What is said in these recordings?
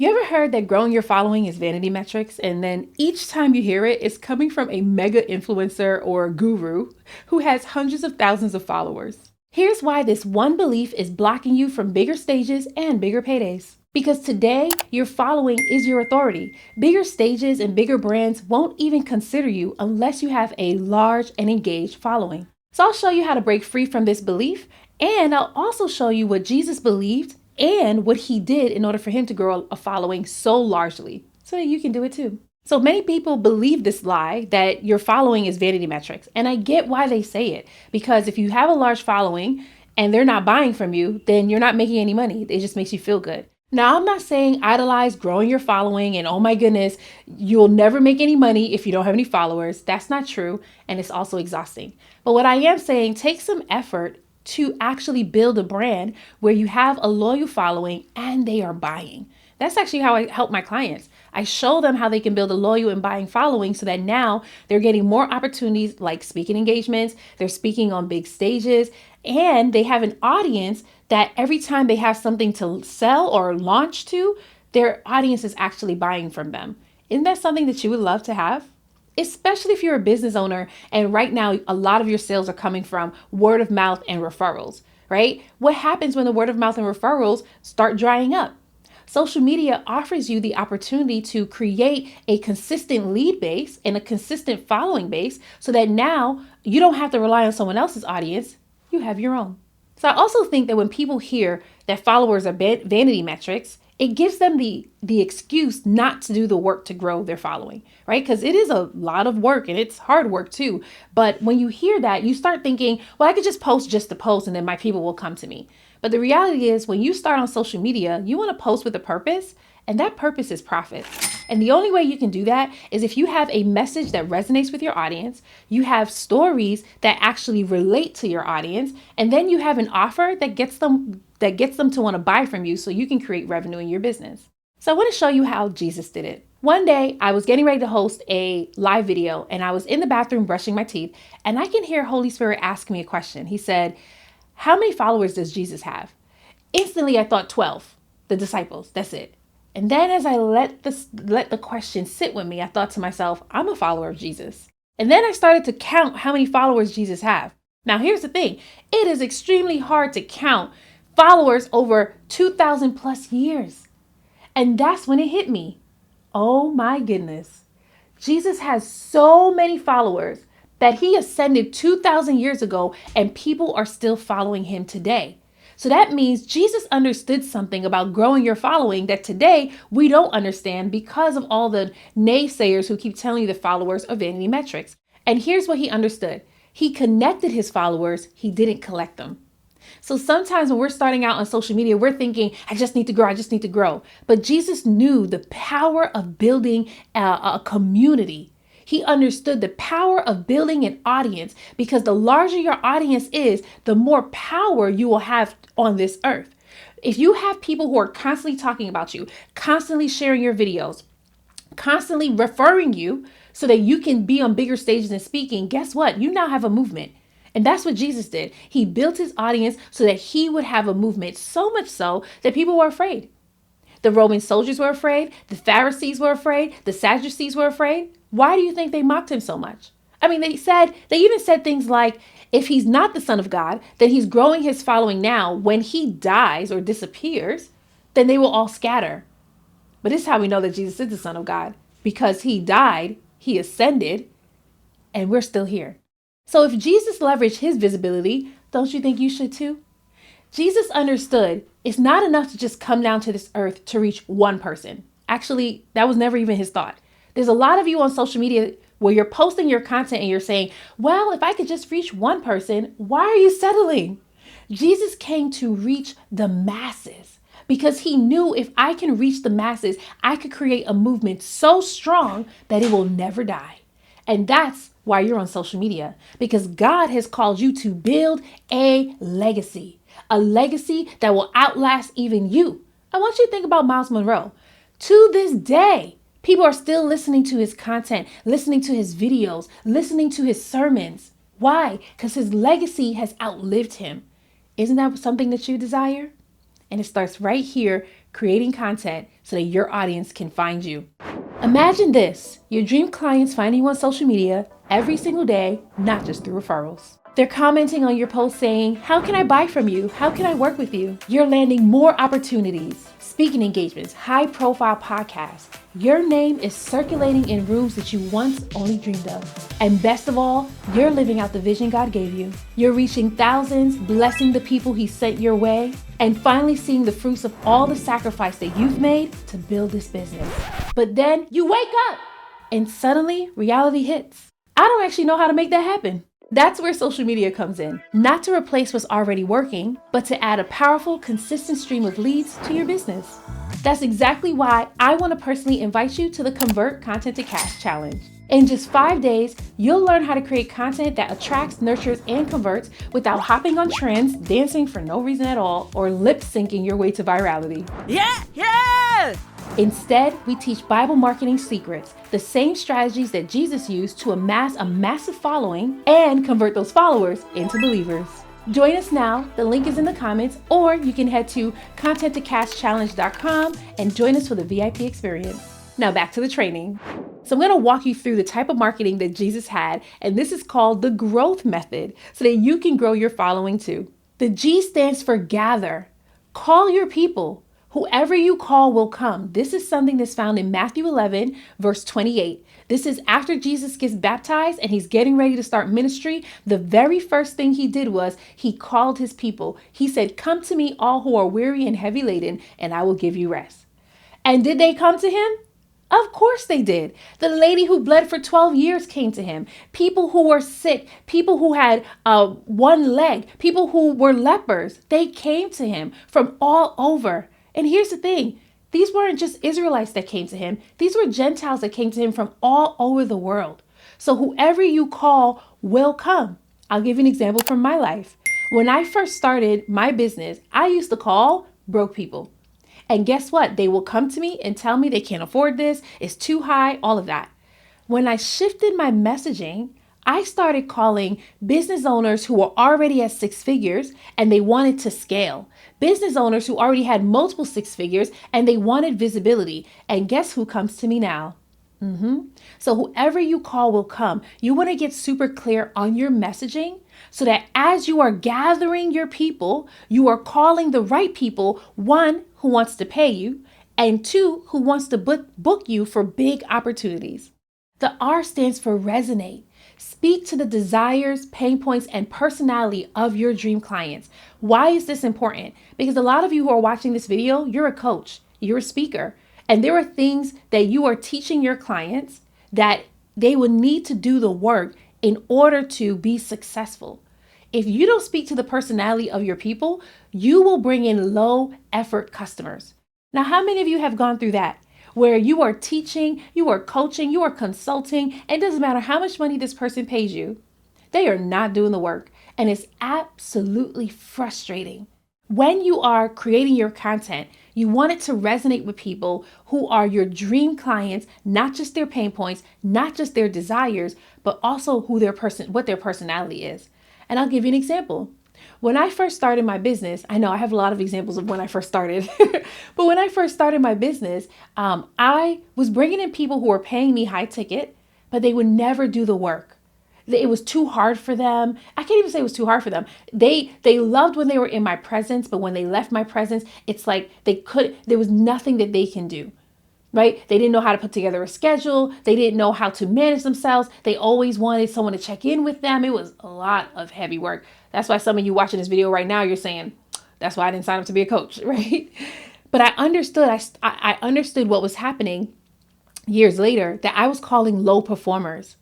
You ever heard that growing your following is vanity metrics? And then each time you hear it, it's coming from a mega influencer or guru who has hundreds of thousands of followers. Here's why this one belief is blocking you from bigger stages and bigger paydays. Because today, your following is your authority. Bigger stages and bigger brands won't even consider you unless you have a large and engaged following. So I'll show you how to break free from this belief, and I'll also show you what Jesus believed and what he did in order for him to grow a following so largely, so that you can do it too. So many people believe this lie that your following is vanity metrics. And I get why they say it, because if you have a large following and they're not buying from you, then you're not making any money. It just makes you feel good. Now, I'm not saying idolize growing your following and oh my goodness, you'll never make any money if you don't have any followers. That's not true. And it's also exhausting. But what I am saying, take some effort to actually build a brand where you have a loyal following and they are buying. That's actually how I help my clients. I show them how they can build a loyal and buying following so that now they're getting more opportunities like speaking engagements, they're speaking on big stages, and they have an audience that every time they have something to sell or launch to, their audience is actually buying from them. Isn't that something that you would love to have? Especially if you're a business owner and right now a lot of your sales are coming from word of mouth and referrals, right? What happens when the word of mouth and referrals start drying up? Social media offers you the opportunity to create a consistent lead base and a consistent following base so that now you don't have to rely on someone else's audience, you have your own. So I also think that when people hear that followers are vanity metrics, it gives them the excuse not to do the work to grow their following, right? Because it is a lot of work and it's hard work too. But when you hear that, you start thinking, well, I could just post to post and then my people will come to me. But the reality is when you start on social media, you want to post with a purpose, and that purpose is profit. And the only way you can do that is if you have a message that resonates with your audience, you have stories that actually relate to your audience, and then you have an offer that gets them to want to buy from you so you can create revenue in your business. So I want to show you how Jesus did it. One day I was getting ready to host a live video and I was in the bathroom brushing my teeth, and I can hear Holy Spirit ask me a question. He said, "How many followers does Jesus have?" Instantly I thought 12, the disciples, that's it. And then as I let the question sit with me, I thought to myself, I'm a follower of Jesus. And then I started to count how many followers Jesus have. Now here's the thing, it is extremely hard to count followers over 2,000 plus years. And that's when it hit me. Oh my goodness. Jesus has so many followers that he ascended 2,000 years ago and people are still following him today. So that means Jesus understood something about growing your following that today we don't understand because of all the naysayers who keep telling you the followers are vanity metrics. And here's what he understood. He connected his followers. He didn't collect them. So sometimes when we're starting out on social media, we're thinking, I just need to grow. I just need to grow. But Jesus knew the power of building a community. He understood the power of building an audience because the larger your audience is, the more power you will have on this earth. If you have people who are constantly talking about you, constantly sharing your videos, constantly referring you so that you can be on bigger stages and speaking, guess what? You now have a movement. And that's what Jesus did. He built his audience so that he would have a movement, so much so that people were afraid. The Roman soldiers were afraid. The Pharisees were afraid. The Sadducees were afraid. Why do you think they mocked him so much? I mean, they even said things like, if he's not the Son of God, then he's growing his following now. When he dies or disappears, then they will all scatter. But this is how we know that Jesus is the Son of God, because he died, he ascended, and we're still here. So if Jesus leveraged his visibility, don't you think you should too? Jesus understood it's not enough to just come down to this earth to reach one person. Actually, that was never even his thought. There's a lot of you on social media where you're posting your content and you're saying, well, if I could just reach one person, why are you settling? Jesus came to reach the masses because he knew if I can reach the masses, I could create a movement so strong that it will never die. And that's why you're on social media, because God has called you to build a legacy that will outlast even you. I want you to think about Miles Monroe. To this day, people are still listening to his content, listening to his videos, listening to his sermons. Why? Because his legacy has outlived him. Isn't that something that you desire? And it starts right here, creating content so that your audience can find you. Imagine this, your dream clients finding you on social media every single day, not just through referrals. They're commenting on your post saying, how can I buy from you? How can I work with you? You're landing more opportunities, speaking engagements, high profile podcasts. Your name is circulating in rooms that you once only dreamed of. And best of all, you're living out the vision God gave you. You're reaching thousands, blessing the people He sent your way, and finally seeing the fruits of all the sacrifice that you've made to build this business. But then you wake up and suddenly reality hits. I don't actually know how to make that happen. That's where social media comes in, not to replace what's already working, but to add a powerful, consistent stream of leads to your business. That's exactly why I want to personally invite you to the Convert Content to Cash Challenge. In just 5 days, you'll learn how to create content that attracts, nurtures, and converts without hopping on trends, dancing for no reason at all, or lip syncing your way to virality. Yeah! Instead, we teach Bible marketing secrets, the same strategies that Jesus used to amass a massive following and convert those followers into believers. Join us now. The link is in the comments, or you can head to contenttocashchallenge.com and join us for the VIP experience. Now back to the training. So I'm going to walk you through the type of marketing that Jesus had, and this is called the growth method so that you can grow your following too. The G stands for gather. Call your people. Whoever you call will come. This is something that's found in Matthew 11, verse 28. This is after Jesus gets baptized and he's getting ready to start ministry. The very first thing he did was he called his people. He said, come to me, all who are weary and heavy laden, and I will give you rest. And did they come to him? Of course they did. The lady who bled for 12 years came to him. People who were sick, people who had one leg, people who were lepers, they came to him from all over. And here's the thing, these weren't just Israelites that came to him. These were Gentiles that came to him from all over the world. So whoever you call will come. I'll give you an example from my life. When I first started my business, I used to call broke people. And guess what? They will come to me and tell me they can't afford this, it's too high, all of that. When I shifted my messaging, I started calling business owners who were already at 6 figures and they wanted to scale. Business owners who already had multiple 6 figures and they wanted visibility. And guess who comes to me now? So whoever you call will come. You want to get super clear on your messaging so that as you are gathering your people, you are calling the right people, one, who wants to pay you, and two, who wants to book you for big opportunities. The R stands for resonate. Speak to the desires, pain points, and personality of your dream clients. Why is this important? Because a lot of you who are watching this video, you're a coach, you're a speaker, and there are things that you are teaching your clients that they will need to do the work in order to be successful. If you don't speak to the personality of your people, you will bring in low effort customers. Now, how many of you have gone through that? Where you are teaching, you are coaching, you are consulting, and it doesn't matter how much money this person pays you, they are not doing the work. And it's absolutely frustrating. When you are creating your content, you want it to resonate with people who are your dream clients, not just their pain points, not just their desires, but also what their personality is. And I'll give you an example. When I first started my business, I know I have a lot of examples of when I first started, but when I first started my business, I was bringing in people who were paying me high ticket, but they would never do the work. It was too hard for them. I can't even say it was too hard for them. They loved when they were in my presence, but when they left my presence, it's like there was nothing that they can do. Right? They didn't know how to put together a schedule. They didn't know how to manage themselves. They always wanted someone to check in with them. It was a lot of heavy work. That's why some of you watching this video right now, you're saying, that's why I didn't sign up to be a coach, right? But I understood, I understood what was happening years later, that I was calling low performers.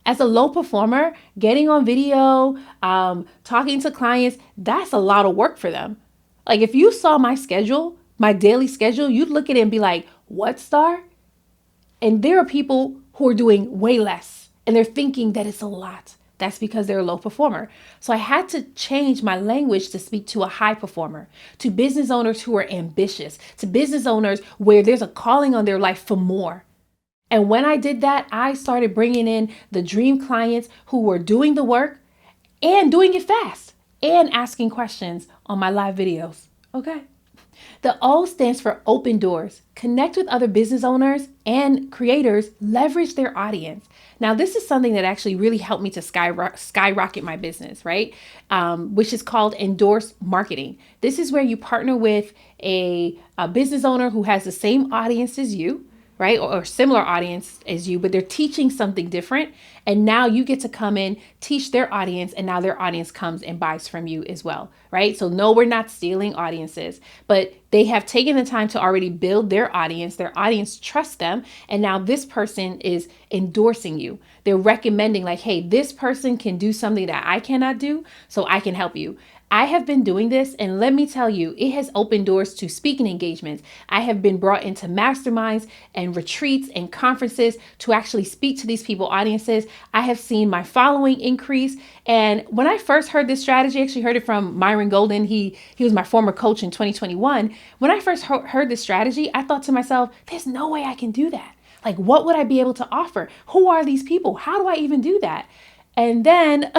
As a low performer, getting on video, talking to clients, that's a lot of work for them. Like if you saw my schedule, my daily schedule, you'd look at it and be like, what, Star? And there are people who are doing way less and they're thinking that it's a lot. That's because they're a low performer. So I had to change my language to speak to a high performer, to business owners who are ambitious, to business owners where there's a calling on their life for more. And when I did that, I started bringing in the dream clients who were doing the work and doing it fast and asking questions on my live videos. Okay. The O stands for open doors. Connect with other business owners and creators, leverage their audience. Now, this is something that actually really helped me to skyrocket my business, right? Which is called endorsed marketing. This is where you partner with a business owner who has the same audience as you, right? Or similar audience as you, but they're teaching something different. And now you get to come in, teach their audience, and now their audience comes and buys from you as well, right? So no, we're not stealing audiences, but they have taken the time to already build their audience trusts them, and now this person is endorsing you. They're recommending like, hey, this person can do something that I cannot do, so I can help you. I have been doing this, and let me tell you, it has opened doors to speaking engagements. I have been brought into masterminds and retreats and conferences to actually speak to these people audiences. I have seen my following increase. And when I first heard this strategy, I actually heard it from Myron Golden. He was my former coach in 2021. When I first heard this strategy, I thought to myself, there's no way I can do that. Like, what would I be able to offer? Who are these people? How do I even do that? And then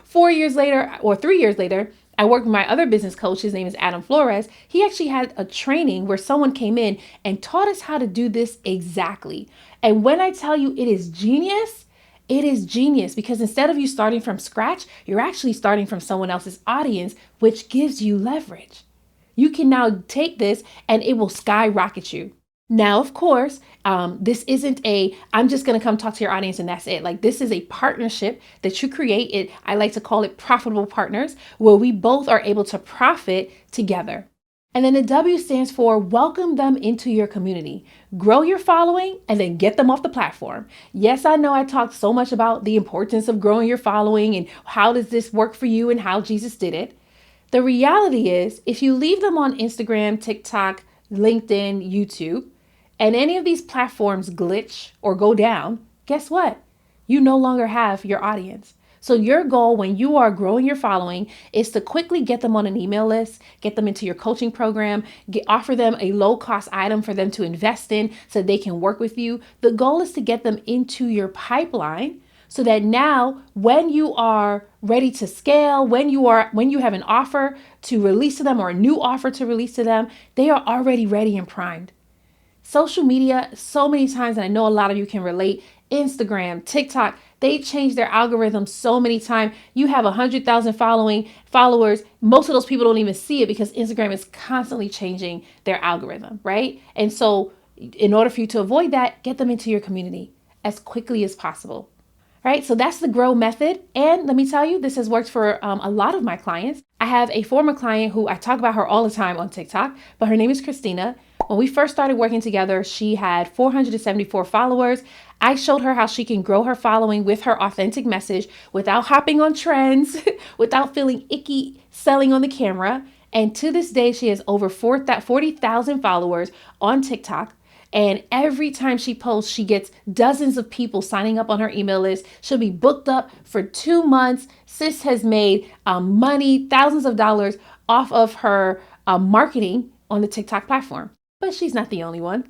4 years later or 3 years later, I worked with my other business coach. His name is Adam Flores. He actually had a training where someone came in and taught us how to do this exactly. And when I tell you it is genius because instead of you starting from scratch, you're actually starting from someone else's audience, which gives you leverage. You can now take this and it will skyrocket you. Now, of course, this isn't I'm just going to come talk to your audience and that's it. Like, this is a partnership that you create. I like to call it profitable partners, where we both are able to profit together. And then the W stands for welcome them into your community. Grow your following and then get them off the platform. Yes, I know I talked so much about the importance of growing your following and how does this work for you and how Jesus did it. The reality is, if you leave them on Instagram, TikTok, LinkedIn, YouTube, and any of these platforms glitch or go down, guess what? You no longer have your audience. So your goal when you are growing your following is to quickly get them on an email list, get them into your coaching program, offer them a low cost item for them to invest in so they can work with you. The goal is to get them into your pipeline so that now when you are ready to scale, when you have an offer to release to them or a new offer to release to them, they are already ready and primed. Social media, so many times, and I know a lot of you can relate, Instagram, TikTok, they change their algorithm so many times. You have 100,000 followers. Most of those people don't even see it because Instagram is constantly changing their algorithm, right? And so in order for you to avoid that, get them into your community as quickly as possible. Right, so that's the grow method. And let me tell you, this has worked for a lot of my clients. I have a former client who I talk about her all the time on TikTok, but her name is Christina. When we first started working together, she had 474 followers. I showed her how she can grow her following with her authentic message without hopping on trends, without feeling icky selling on the camera. And to this day, she has over 40,000 followers on TikTok. And every time she posts, she gets dozens of people signing up on her email list. She'll be booked up for 2 months. Sis has made money, thousands of dollars off of her marketing on the TikTok platform. But she's not the only one.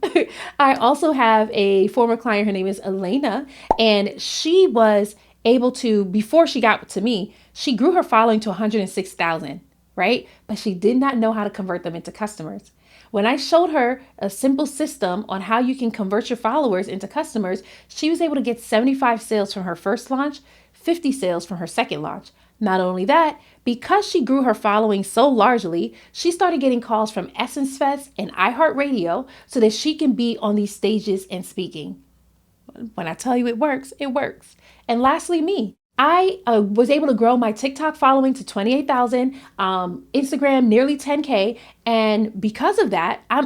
I also have a former client. Her name is Elena. And she was able to, before she got to me, she grew her following to 106,000, right? But she did not know how to convert them into customers. When I showed her a simple system on how you can convert your followers into customers, she was able to get 75 sales from her first launch, 50 sales from her second launch. Not only that, because she grew her following so largely, she started getting calls from Essence Fest and iHeartRadio so that she can be on these stages and speaking. When I tell you it works, it works. And lastly, me. I was able to grow my TikTok following to 28,000, Instagram nearly 10K. And because of that, I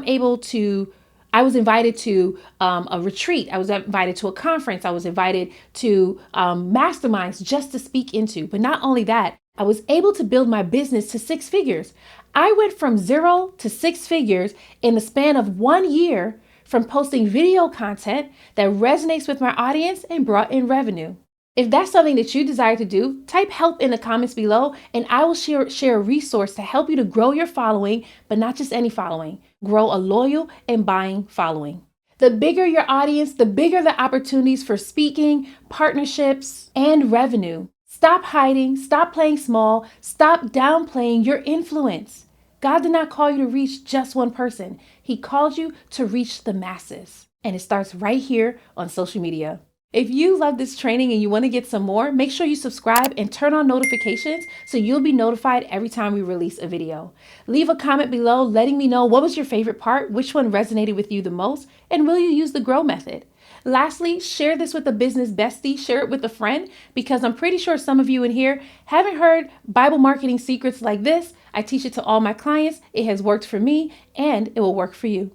was invited to a retreat. I was invited to a conference. I was invited to masterminds just to speak into. But not only that, I was able to build my business to 6 figures. I went from 0 to 6 figures in the span of 1 year from posting video content that resonates with my audience and brought in revenue. If that's something that you desire to do, type help in the comments below and I will share a resource to help you to grow your following, but not just any following. Grow a loyal and buying following. The bigger your audience, the bigger the opportunities for speaking, partnerships, and revenue. Stop hiding, stop playing small, stop downplaying your influence. God did not call you to reach just one person. He called you to reach the masses. And it starts right here on social media. If you love this training and you want to get some more, make sure you subscribe and turn on notifications so you'll be notified every time we release a video. Leave a comment below letting me know what was your favorite part, which one resonated with you the most, and will you use the GROW method? Lastly, share this with a business bestie, share it with a friend, because I'm pretty sure some of you in here haven't heard Bible marketing secrets like this. I teach it to all my clients. It has worked for me and it will work for you.